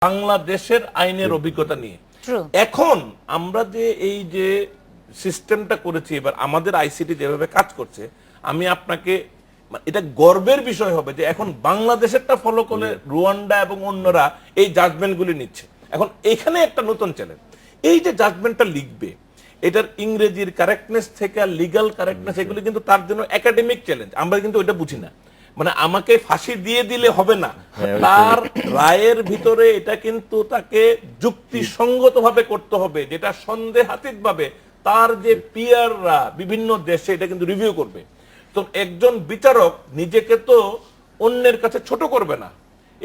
বাংলাদেশের আইনের অভিজ্ঞতা নিয়ে। এখন আমরা যে এই যে সিস্টেমটা করেছি, এবার আমাদের আইসিটি যেভাবে কাজ করছে, আমি আপনাকে এটা গর্বের বিষয় হবে যে এখন বাংলাদেশেরটা ফলো করে রুয়ান্ডা এবং অন্যরা এই জাজমেন্টগুলি নিচ্ছে। এখন এখানে একটা নতুন চ্যালেঞ্জ, এই যে জাজমেন্টটা লিখবে এটার ইংরেজির কারেক্টনেস থেকে লিগ্যাল কারেক্টনেস, এগুলি কিন্তু তার জন্য একাডেমিক চ্যালেঞ্জ। আমরা কিন্তু এটা বুঝি না, মানে আমাকে ফাঁসি দিয়ে দিলে হবে না, তার রায়ের ভিতরে এটা কিন্তু তাকে যুক্তিসঙ্গত ভাবে করতে হবে, যেটা সন্দেহাতীত ভাবে তার যে পিয়াররা বিভিন্ন দেশে এটা কিন্তু রিভিউ করবে। তো একজন বিচারক নিজেকে তো অন্যের কাছে ছোট করবে না,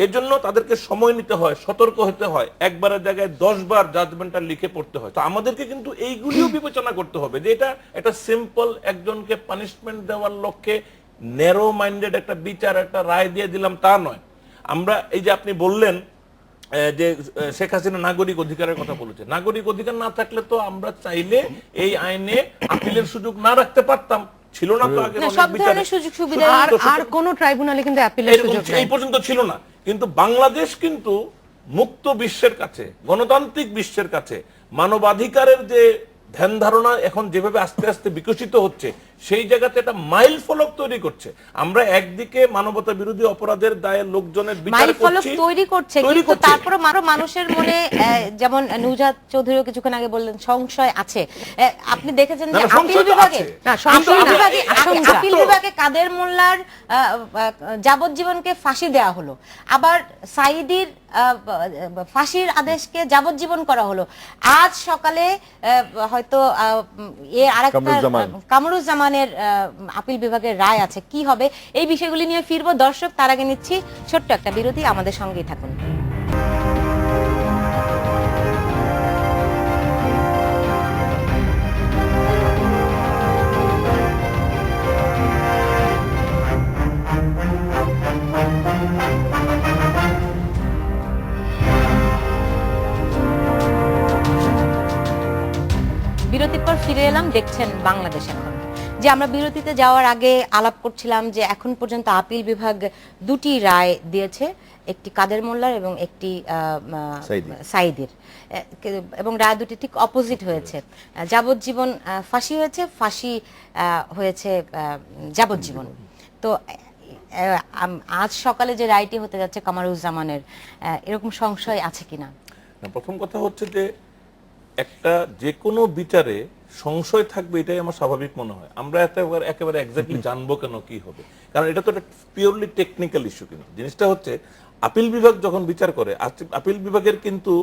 এর জন্য তাদেরকে সময় নিতে হয়, সতর্ক হতে হয়, একবারের জায়গায় 10 বার জাজমেন্টটা লিখে পড়তে হয়। তো আমাদেরকে কিন্তু এইগুলিও বিবেচনা করতে হবে যে এটা একটা সিম্পল একজনকে পানিশমেন্ট দেওয়ার লক্ষ্যে ন্যারো মাইন্ডেড একটা বিচার, একটা রায় দিয়ে দিলাম তা নয়। আমরা এই যে আপনি বললেন যে শেখ হাসিনা নাগরিক অধিকারের কথা বলেছে, নাগরিক অধিকার না থাকলে তো আমরা চাইলে এই আইনে আপিলের সুযোগ না রাখতে পারতাম, ছিল না তো আগে সব ধরনের সুযোগ সুবিধা আর কোন ট্রাইব্যুনালে কিন্তু আপিলের সুযোগ এই পর্যন্ত ছিল না। কিন্তু বাংলাদেশ কিন্তু মুক্ত বিশ্বের কাছে, গণতান্ত্রিক বিশ্বের কাছে মানবাধিকারের যে ধ্যান ধারণা এখন যেভাবে আস্তে আস্তে বিকশিত হচ্ছে, সেই জায়গাতে একটা মাইল ফলক তৈরি করছে। আমরা একদিকে মানবতা বিরোধী অপরাধের দায়ে লোকজনের বিচার করছি, তৈরি করছে, কিন্তু তারপরে মানুষের মনে, যেমন নুজাত চৌধুরীও কিছুক্ষণ আগে বললেন, সংশয় আছে। আপনি দেখেছেন যে আপিল বিভাগে কাদের মোল্লার যাবজ্জীবনকে ফাঁসি দেওয়া হলো, আবার সাঈদীর ফাঁসির আদেশকে যাবজ্জীবন করা হলো। আজ সকালে হয়তো আরেকটা কামরুজ্জামানের আপিল বিভাগের রায় আছে, কি হবে এই বিষয়গুলি নিয়ে ফিরবো। দর্শক, তার আগে নিচ্ছি ছোট্ট একটা বিরতি, আমাদের সঙ্গেই থাকুন। বিরতির পর ফিরে এলাম, দেখছেন বাংলাদেশ এখন। যে আমরা বিরতিতে যাওয়ার আগে আলাপ করছিলাম যে এখন পর্যন্ত আপিল বিভাগ দুটি রায় দিয়েছে, একটি কাদের মোল্লার এবং একটি সাঈদীর, এবং রায় দুটি ঠিক অপোজিট হয়েছে। যাবজ্জীবন ফাঁসি হয়েছে, ফাঁসি হয়েছে যাবজ্জীবন। তো আজ সকালে যে রায়টি হতে যাচ্ছে কামরুজ্জামানের, এরকম সংশয় আছে কিনা? প্রথম কথা হচ্ছে যে একটা যে কোনো বিচারে সংশয় থাকবে, এটাই আমার স্বাভাবিক মনে হয়। আমরা একেবারে এক্স্যাক্টলি জানবো কেন কি হবে, কারণ এটা তো একটা পিওরলি টেকনিক্যাল ইস্যু। কিন্তু জিনিসটা হচ্ছে আপিল বিভাগ যখন বিচার করে, আপিল বিভাগের কিন্তু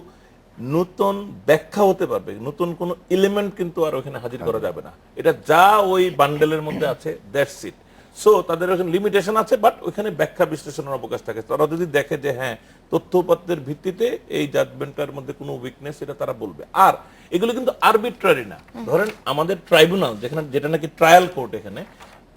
নতুন ব্যাখ্যা হতে পারবে, নতুন কোনো এলিমেন্ট কিন্তু আর ওখানে হাজির করা যাবে না। এটা যা ওই বান্ডেলের মধ্যে আছে, দ্যাটস ইট। সো তাদের ওখানে লিমিটেশন আছে, বাট ওইখানে ব্যাখ্যা বিশ্লেষণের অবকাশ থাকে। তারা যদি দেখে যে হ্যাঁ তথ্যপত্রের ভিত্তিতে এই জাজমেন্টের মধ্যে কোনো উইকনেস, এটা তারা বলবে। আর এগুলো কিন্তু আরবিট্রারি না। ধরেন আমাদের ট্রাইব্যুনাল যেটা নাকি ট্রায়াল কোর্ট, এখানে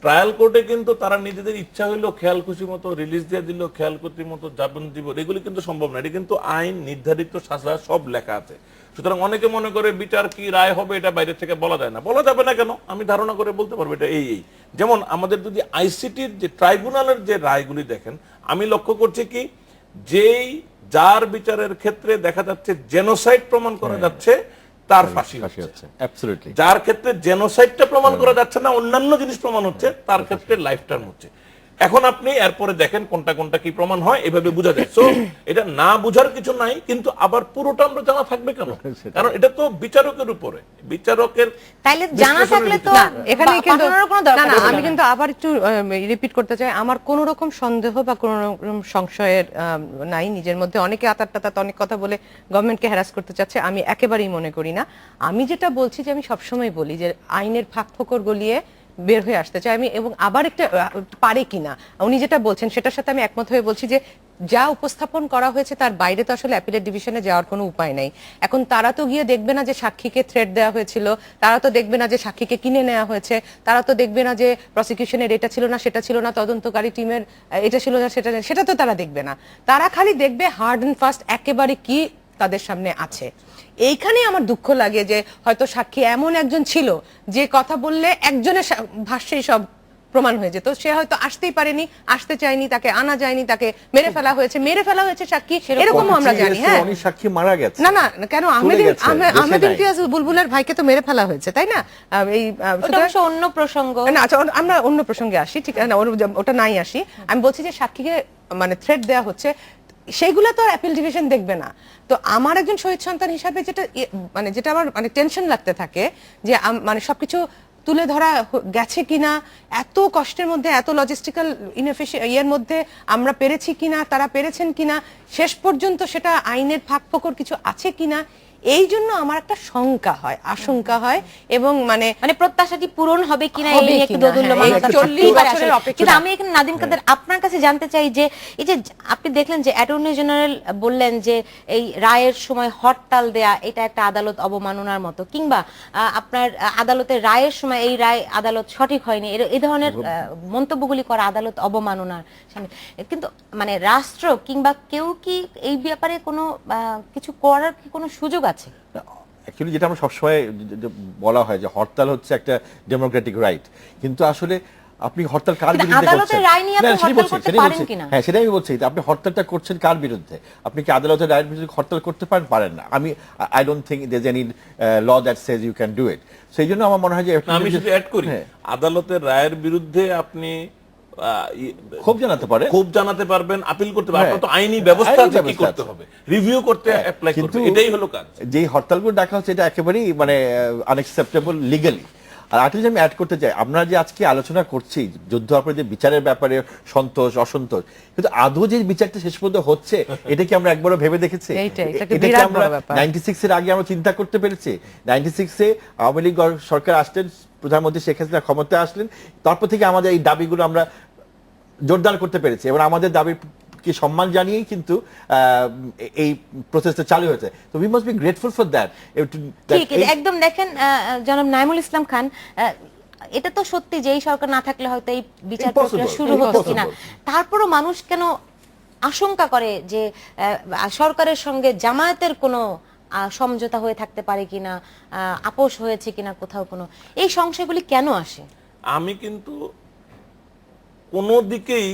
ট্রায়াল কোর্টে কিন্তু তারা নিজেদের ইচ্ছা হইলো খেয়াল খুশি মতো রিলিজ দিয়ে দিল, খেয়াল খুশি মতো যাবজ্জীবন, এগুলি কিন্তু সম্ভব না। এটা কিন্তু আইন নির্ধারিত সাজা সব লেখা আছে। সুতরাং অনেকে মনে করে বিচার কি রায় হবে এটা বাইরে থেকে বলা যায় না। বলা যাবে না কেন? আমি ধারণা করে বলতে পারবো এটা এই। যেমন আমাদের যদি আইসিটির যে ট্রাইব্যুনালের যে রায়গুলি দেখেন, আমি লক্ষ্য করছি কি, যার বিচারের ক্ষেত্রে দেখা যাচ্ছে জেনোসাইড প্রমাণ করা যাচ্ছে তার ফাঁসি হচ্ছে, যার ক্ষেত্রে জেনোসাইডটা প্রমাণ করা যাচ্ছে না, অন্যান্য জিনিস প্রমাণ হচ্ছে, তার ক্ষেত্রে লাইফ টার্ম হচ্ছে। এখন আপনি এরপরে দেখেন কোনটা কোনটা কি প্রমাণ হয়, এভাবে বোঝা যায়। সো এটা না বোঝার কিছু নাই, কিন্তু আবার পুরোটা আমরা জানা থাকবে কেন? কারণ এটা তো বিচারকের উপরে, বিচারকের তাইলে জানা থাকলে তো এখানে কিন্তু না, আমি কিন্তু আবার একটু রিপিট করতে চাই, আমার কোনো রকম সন্দেহ বা কোনো রকম সংশয়ের নাই নিজের মধ্যে। অনেকে আতাত অনেক কথা বলে গভর্নমেন্টকে হ্যারাস করতে চাচ্ছে, আমি একেবারেই মনে করি না। আমি যেটা বলছি যে আমি সবসময় বলি যে আইনের ফাঁক ফোকর গলিয়ে বের হয়ে আসতে চাই আমি, এবং আবার একটা পারে কিনা উনি যেটা বলছেন সেটার সাথে আমি একমত হয়ে বলছি যে যা উপস্থাপন করা হয়েছে তার বাইরে তো আসলে অ্যাপিলেট ডিভিশনে যাওয়ার কোনো উপায় নাই। এখন তারা তো গিয়ে দেখবে না যে সাক্ষীকে থ্রেট দেওয়া হয়েছিল, তারা তো দেখবে না যে সাক্ষীকে কিনে নেওয়া হয়েছে, তারা তো দেখবে না যে প্রসিকিউশনের এটা ছিল না সেটা ছিল না, তদন্তকারী টিমের এটা ছিল না সেটা তো তারা দেখবে না। তারা খালি দেখবে হার্ড অ্যান্ড ফাস্ট একেবারে কি তাদের সামনে আছে। এইখানে আমার দুঃখ লাগে যে হয়তো সাক্ষী এমন একজন ছিল যে কথা বললে একজনের ভাষ্যেই সব প্রমাণ হয়ে যেত, সে হয়তো আসতেই পারেনি, আসতে চায়নি, তাকে আনা যায়নি, তাকে মেরে ফেলা হয়েছে সাক্ষী, এরকমও আমরা জানি। হ্যাঁ, অনেক সাক্ষী মারা গেছে। না কেন আহমেদ ইমতিয়াজ বুলবুলের ভাইকে তো মেরে ফেলা হয়েছে, তাই না? এই ওটা অবশ্য অন্য প্রসঙ্গ। না, আচ্ছা, আমরা অন্য প্রসঙ্গে আসি, ঠিক আছে, ওটা নাই আসি। আমি বলছি যে সাক্ষীকে মানে থ্রেট দেওয়া হচ্ছে, সেইগুলো তো অ্যাপিল ডিভিশন দেখবে না। তো আমার একজন শহীদ সন্তান হিসাবে যেটা আমার মানে টেনশন লাগতে থাকে যে মানে সবকিছু তুলে ধরা গেছে কিনা, এত কষ্টের মধ্যে, এত লজিস্টিক্যাল ইয়ের মধ্যে আমরা পেরেছি কিনা, তারা পেরেছেন কিনা, শেষ পর্যন্ত সেটা আইনের ফাঁকফোকর কিছু আছে কিনা, এই জন্য আমার একটা শঙ্কা হয়, আশঙ্কা হয়, এবং মানে প্রত্যাশাটি পূরণ হবে কিনা এই নিয়ে একটু দোদুল্যমানতা থাকতেই পারে আসলে। কিন্তু আমি এখানে নাদিম কাদের আপনার কাছে জানতে চাই যে এই যে আপনি দেখলেন যে অ্যাটর্নি জেনারেল বললেন যে এই রায়ের সময় হরতাল দেয়া এটা একটা আদালত অবমাননার মতো, কিংবা আপনার আদালতের রায়ের সময় এই রায় আদালত সঠিক হয়নি, এই ধরনের মন্তব্যগুলি করা আদালত অবমাননার সামনে। কিন্তু মানে রাষ্ট্র কিংবা কেউ কি এই ব্যাপারে কোনো কিছু করার কি কোনো সুযোগ আছে? অ্যাকচুয়ালি যেটা আমরা সবসময় বলা হয় যে হরতাল হচ্ছে একটা ডেমোক্রেটিক রাইট, কিন্তু আসলে আপনি হরতাল কার বিরুদ্ধে করছেন? হ্যাঁ, সেটাই আমি বলছি, আপনি হরতালটা করছেন কার বিরুদ্ধে? আপনি কি আদালতের রায়ের বিরুদ্ধে হরতাল করতে পারেন না? I don't think there is any law that says you can do it. সেই জন্য আমার মনে হয় যে আমি শুধু অ্যাড করি, আদালতের রায়ের বিরুদ্ধে আপনি ক্ষোভ জানাতে পারবেন, আপিল করতে পারবেন, আপনার তো আইনি ব্যবস্থা আছে কি করতে হবে, রিভিউ করতে অ্যাপ্লাই করতে, এটাই হলো কাজ। যেই হরতালগুলো ডাকা হচ্ছে এটা একেবারেই মানে আনএক্সেপ্টেবল লিগ্যালি। আর আরেকটা যে আমি অ্যাড করতে চাই, আমরা যে আজকে আলোচনা করছি যুদ্ধ অপরাধীদের বিচারের ব্যাপারে সন্তোষ অসন্তোষ, কিন্তু আদৌ যে বিচারটা শেষ পর্যন্ত হচ্ছে এটা কি আমরা একবারও ভেবে দেখেছি? এটা কি আমরা 96 এর আগে আমরা চিন্তা করতে পেরেছি? 96 এ আওয়ামী লীগ সরকার আসলেন, প্রধানমন্ত্রী শেখ হাসিনা ক্ষমতায় আসলেন, তারপর থেকে আমাদের এই দাবিগুলো আমরা জোরদার করতে পেরেছি এবং আমাদের দাবির কি সম্মান জানিয়েই কিন্তু এই প্রসেসটা চালু হয়েছে। তো we must be grateful for that. ঠিক একদম। দেখেন জনাব নাইমুল ইসলাম খান, এটা তো সত্যি যে এই সরকার না থাকলে হয়তো এই বিচার প্রক্রিয়া শুরু হতো কিনা, তারপরও মানুষ কেন আশঙ্কা করে যে সরকারের সঙ্গে জামায়াতের কোনো সমঝোতা হয়ে থাকতে পারে কিনা, আপোষ হয়েছে কিনা কোথাও, কোনো এই সংশয়গুলি কেন আসে? আমি কিন্তু কোন দিকেই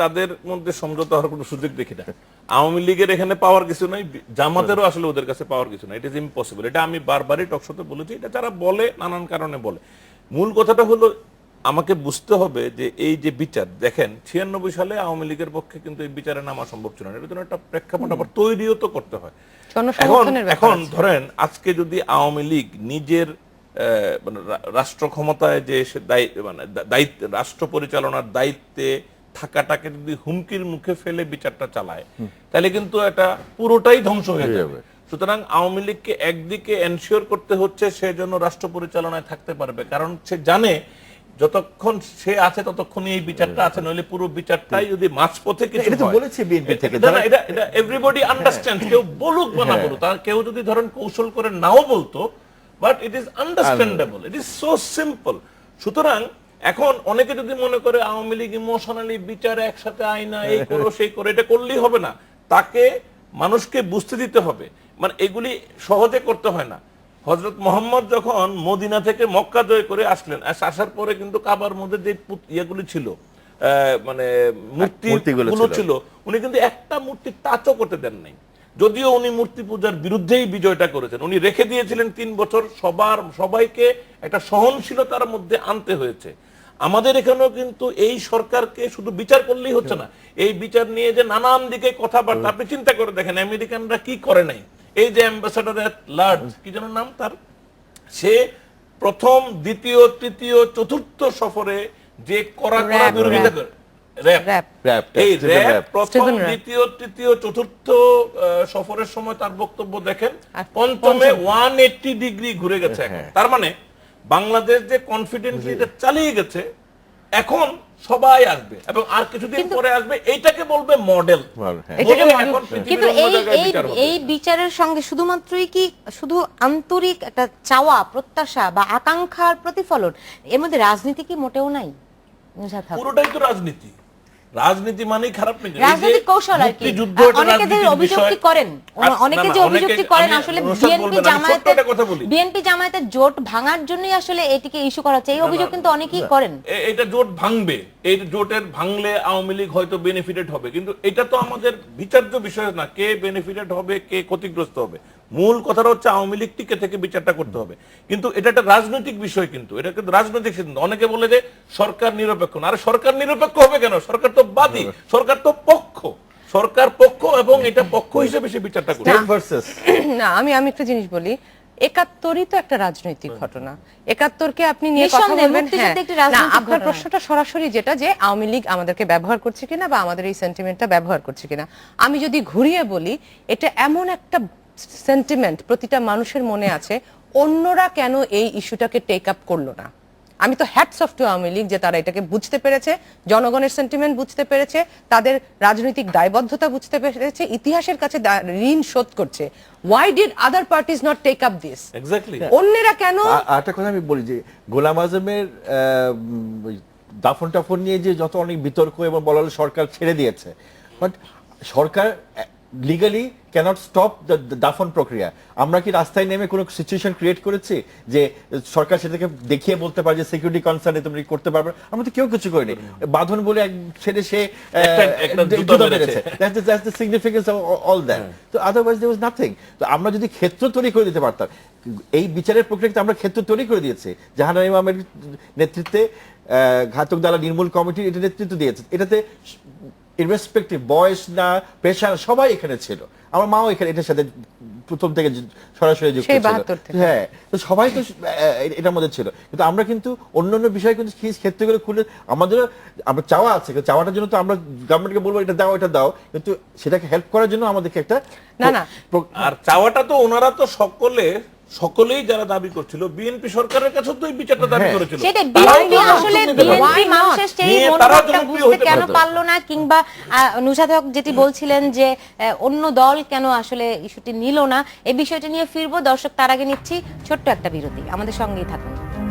তাদের মধ্যে সমঝোতা হওয়ার কোনো সুযোগ দেখি না। আওয়ামী লীগের এখানে পাওয়ার কিছু নাই, জামাতেরও আসলে ওদের কাছে পাওয়ার কিছু নাই। It is impossible. এটা আমি বারবারই টকশোতে বলেছি, এটা যারা বলে নানান কারণে বলে। মূল কথাটা হলো আমাকে বুঝতে হবে যে এই যে বিচার, দেখেন 96 সালে আওয়ামী লীগের পক্ষে কিন্তু এই বিচারে নামা সম্ভব ছিল না, এর জন্য একটা প্রেক্ষাপট আবার তৈরিও তো করতে হয়। এখন ধরেন আজকে যদি আওয়ামী লীগ নিজের রাষ্ট্র ক্ষমতায় যে দায়িত্ব, রাষ্ট্র পরিচালনার দায়িত্বে থাকাটাকে যদি হুমকির মুখে ফেলে বিচারটা চালায়, তাহলে কিন্তু এটা পুরোটাই ধ্বংস হয়ে যাবে। সুতরাং আওয়ামী লীগকে একদিকে এনশিওর করতে হচ্ছে সে জন্য রাষ্ট্র পরিচালনায় থাকতে পারবে, কারণ সে জানে যতক্ষণ সে আছে ততক্ষণই এই বিচারটা আছে, নইলে পুরো বিচারটাই যদি মাঝপথে কিছু হয়। বলেছে বিএনপি থেকে, এটা এভরিবডি আন্ডারস্ট্যান্ড, কেউ বলুক বা না বলুক, তার কেউ যদি ধরেন কৌশল করে নাও বলতো, but it is understandable, it is so simple. সুতরাং এখন অনেকে যদি মনে করে আওয়ামী লীগ ইমোশনালি বিচারে একসাথে আইনা এই করো সেই করো, এটা করলেই হবে না, তাকে মানুষকে বুঝতে দিতে হবে। মানে এগুলি সহজে করতে হয় না। হযরত মুহাম্মদ যখন মদিনা থেকে মক্কা জয় করে আসলেন, আসার পরে কিন্তু কাবার মধ্যে যে ইয়েগুলি ছিল, মানে মূর্তিগুলো ছিল, উনি কিন্তু একটা মূর্তি টাচও করতে দেন নাই। যদিও উনি মূর্তি পূজার বিরুদ্ধেই বিজয়টা করেছেন, উনি রেখে দিয়েছিলেন 3 বছর, সবাইকে একটা সহনশীলতার মধ্যে আনতে হয়েছে। আমাদের এখানেও কিন্তু এই সরকারকে শুধু বিচার করলেই হচ্ছে না, এই বিচার নিয়ে যে নানান দিকে কথাবার্তা, আপনি চিন্তা করে দেখেন আমেরিকানরা কি করে নাই। এই যে অ্যাম্বাসাডার এট লার্জ, কি যেন নাম তার, সে প্রথম, দ্বিতীয়, তৃতীয়, চতুর্থ সফরে যে করা বিরোধিতা করে, প্রথম, দ্বিতীয়, তৃতীয়, চতুর্থ সফরের সময় তার বক্তব্য দেখেন, পঞ্চমে 180 ডিগ্রি ঘুরে গেছে। তার মানে বাংলাদেশ যে কনফিডেন্টলি এটা চালিয়ে গেছে, এখন সবাই আসবে এবং আর কিছুদিন পরে আসবে, এইটাকে বলবে মডেল। কিন্তু এই বিচারের সঙ্গে শুধুমাত্রই কি শুধু আন্তরিক একটা চাওয়া, প্রত্যাশা বা আকাঙ্ক্ষার প্রতিফলন, এর মধ্যে রাজনীতি কি মোটেও নাই? পুরোটাই তো রাজনীতি। রাজনীতি মানেই খারাপ নাকি? এই যে রাজনৈতিক কৌশল আর কি। মুক্তিযুদ্ধ এটা অনেকে যে রাজনীতির অভিযোগটি বিষয়। করেন, অনেকে যে অভিযোগটি করেন আসলে বিএনপি জামায়াতের জোট ভাঙার জন্যই আসলে এটিকে ইস্যু করা হচ্ছে, এই অভিযোগ কিন্তু অনেকেই করেন। এটা জোট ভাঙবে, এই জোটের ভাঙলে আওয়ামী লীগ হয়তো বেনিফিটেড হবে, কিন্তু এটা তো আমাদের বিচার্য বিষয় না, কে বেনিফিটেড হবে কে ক্ষতিগ্রস্ত হবে। মূল কথাটা হচ্ছে আওয়ামী লীগ টিকে থেকে বিচারটা করতে হবে, কিন্তু এটা একটা রাজনৈতিক বিষয়, কিন্তু এটা কিন্তু রাজনৈতিক সিদ্ধান্ত। অনেকে বলে যে সরকার নিরপেক্ষ না, আরে সরকার নিরপেক্ষ হবে কেন? সরকার তো বাদী, সরকার তো পক্ষ, সরকার পক্ষ এবং এটা পক্ষ হিসেবে সে বিচারটা করবে। না, আমি একটা জিনিস বলি, ৭১ই তো একটা রাজনৈতিক ঘটনা। ৭১কে আপনি নিয়ে কথা নিঃসন্দেহে বলবেন, মুক্তিযুদ্ধ একটি হ্যাঁ। না, রাজনৈতিক আপনার ঘটনা। প্রশ্নটা সরাসরি যেটা যে আওয়ামী লীগ আমাদেরকে ব্যবহার করছে কিনা বা আমাদের এই সেন্টিমেন্টটা ব্যবহার করছে কিনা, আমি যদি ঘুরিয়ে বলি, এটা এমন একটা সেন্টিমেন্ট প্রতিটা মানুষের মনে আছে, অন্যরা কেন এই ইস্যুটাকে টেক আপ করলো না। আমি তো hats off to Awami League যে তারা এটাকে বুঝতে পেরেছে, জনগণের সেন্টিমেন্ট বুঝতে পেরেছে, তাদের রাজনৈতিক দায়বদ্ধতা বুঝতে পেরেছে, ইতিহাসের কাছে ঋণ শোধ করছে। Why did other parties not take up this? Exactly. অন্যরা কেন? একটা কথা আমি বলি যে গোলাম আজমের দাফন টাফন নিয়ে যে যত অনেক বিতর্ক এবং বলা হলো সরকার ছেড়ে দিয়েছে, বাট সরকার লিগালি ক্যানট স্টপ দ্য দাফন প্রক্রিয়া। আমরা কি রাস্তায় নেমে কোনো সিচুয়েশন ক্রিয়েট করেছি যে সরকার সেটাকে দেখিয়ে বলতে পারে যে সিকিউরিটি কনসার্নে তুমি করতে পারবে? আমরা তো কেউ কিছু করিনি। বাঁধন বলে এক ছেড়ে সে জুতা মেরেছে, that's the significance of all that. তো আদারওয়াইজ দেয়ার ওয়াজ নাথিং। তো আমরা যদি ক্ষেত্র তৈরি করে দিতে পারতাম, এই বিচারের প্রক্রিয়াতে আমরা ক্ষেত্র তৈরি করে দিয়েছি। জাহানারা ইমামের নেতৃত্বে ঘাতক দালাল নির্মূল কমিটি এটা নেতৃত্ব দিয়েছে। এটাতে ইররেসপেক্টিভ বয়স না পেশা সবাই এখানে ছিল। আমার মাও এখানে এটার সাথে প্রথম থেকে সরাসরি যুক্ত ছিল। হ্যাঁ, তো সবাই তো এটার মধ্যে ছিল। কিন্তু আমরা কিন্তু অন্যান্য বিষয় কিন্তু ক্ষেত্রগুলো খুলে আমাদের আমরা চাওয়া আছে, চাওয়াটার জন্য তো আমরা গভর্নমেন্টকে বলবো এটা দাও এটা দাও, কিন্তু সেটাকে হেল্প করার জন্য আমাদেরকে একটা না আর চাওয়াটা তো ওনারা তো সকলেই যারা দাবি করছিল, বিএনপি সরকারের কাছে তো এই বিচারটা দাবি করেছিল। সেটা বিএনপি আসলে বিএনপি মানুষের সেই মনোভাবটা বুঝতে কেন পারলো না, কিংবা নুসাদ হক যেটি বলছিলেন যে অন্য দল কেন আসলে ইস্যুটি নিল না, এই বিষয়টা নিয়ে ফিরবো। দর্শক, তার আগে নিচ্ছি ছোট্ট একটা বিরতি, আমাদের সঙ্গেই থাকুন।